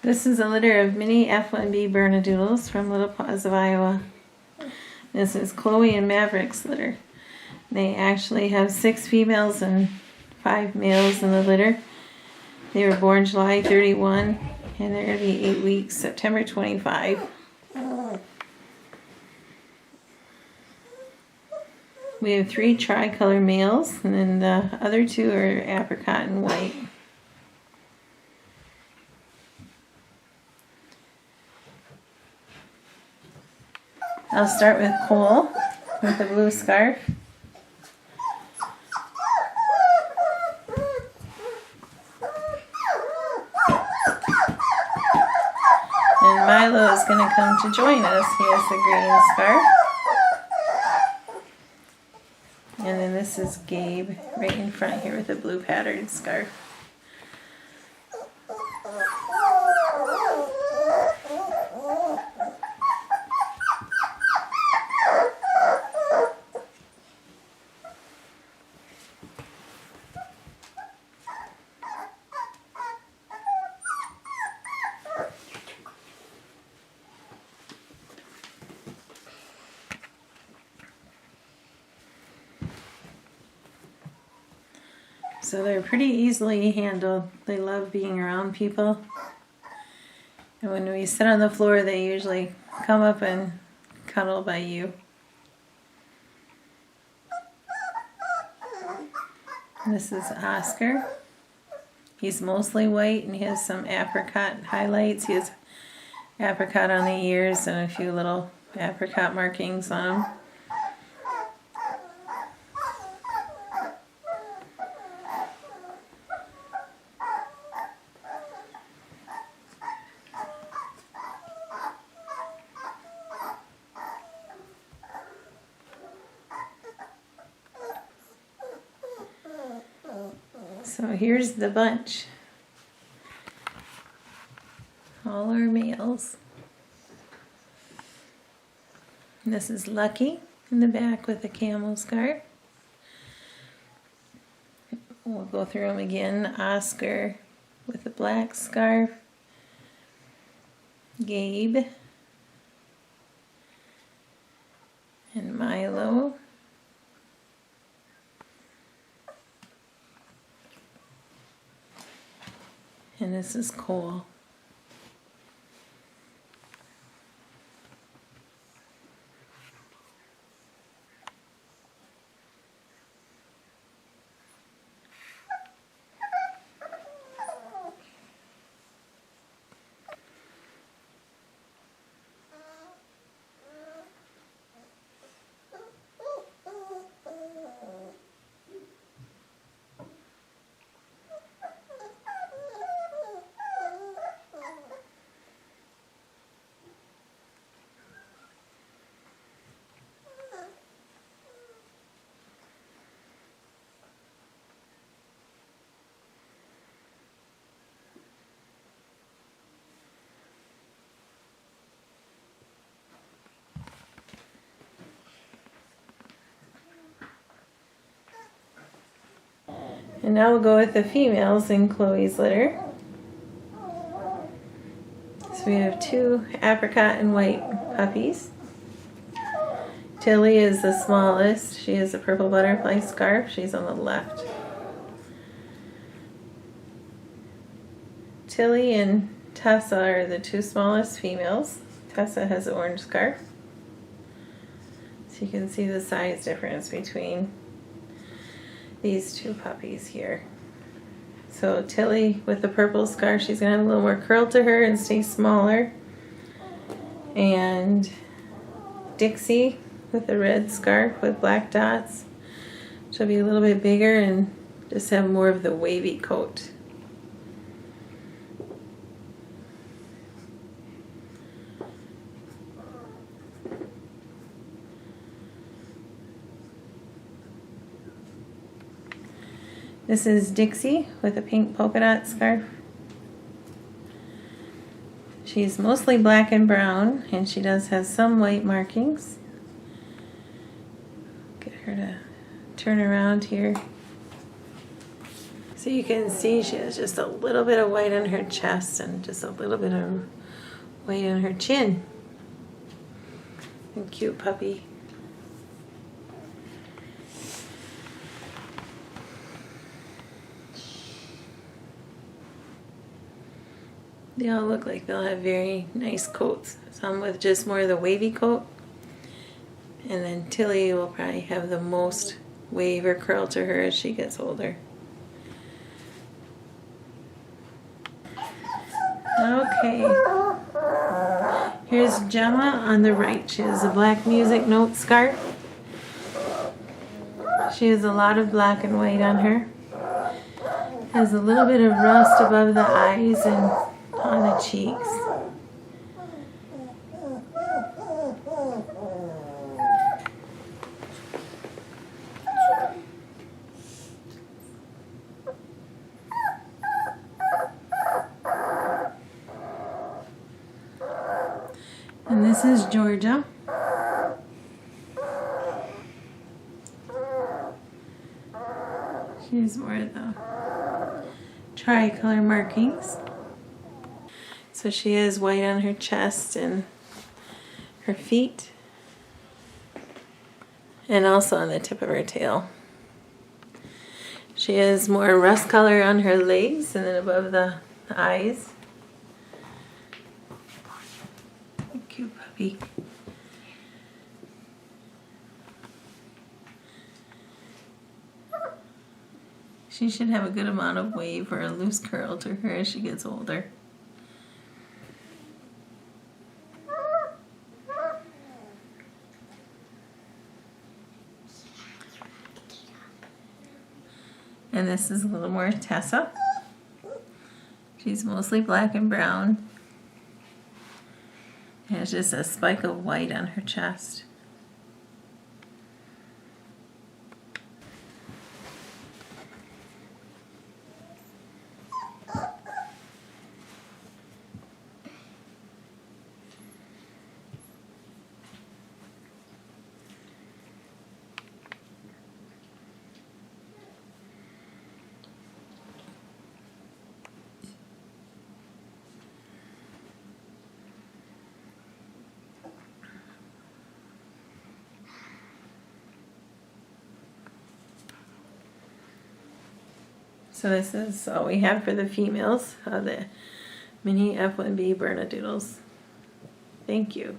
This is a litter of mini F1b Bernedoodles from Little Paws of Iowa. This is Chloe and Maverick's litter. They actually have 6 females and 5 males in the litter. They were born July 31 and they're going to be 8 weeks, September 25. We have 3 tricolor males and then the other 2 are apricot and white. I'll start with Cole with the blue scarf. And Milo is going to come to join us. He has the green scarf. And then this is Gabe right in front here with the blue patterned scarf. So they're pretty easily handled. They love being around people. And when we sit on the floor, they usually come up and cuddle by you. This is Oscar. He's mostly white and he has some apricot highlights. He has apricot on the ears and a few little apricot markings on him. So here's the bunch. All our males. And this is Lucky in the back with a camo scarf. We'll go through them again. Oscar with a black scarf. Gabe. And Milo. And this is Cole. And now we'll go with the females in Chloe's litter. So we have 2 apricot and white puppies. Tilly is the smallest. She has a purple butterfly scarf. She's on the left. Tilly and Tessa are the 2 smallest females. Tessa has an orange scarf. So you can see the size difference between these 2 puppies here. So Tilly with the purple scarf, she's gonna have a little more curl to her and stay smaller. And Dixie with the red scarf with black dots, she'll be a little bit bigger and just have more of the wavy coat. This is Dixie with a pink polka dot scarf. She's mostly black and brown, and she does have some white markings. Get her to turn around here. So you can see she has just a little bit of white on her chest and just a little bit of white on her chin. A cute puppy. They all look like they'll have very nice coats. Some with just more of the wavy coat. And then Tilly will probably have the most wave or curl to her as she gets older. Okay. Here's Gemma on the right. She has a black music note scarf. She has a lot of black and white on her. Has a little bit of rust above the eyes and on the cheeks. And this is Georgia. She's more of the tricolor markings. So she has white on her chest and her feet, and also on the tip of her tail. She has more rust color on her legs and then above the eyes. Cute puppy. She should have a good amount of wave or a loose curl to her as she gets older. And this is a little more Tessa. She's mostly black and brown. There's just a spike of white on her chest. So this is all we have for the females of the mini F1b Bernedoodles. Thank you.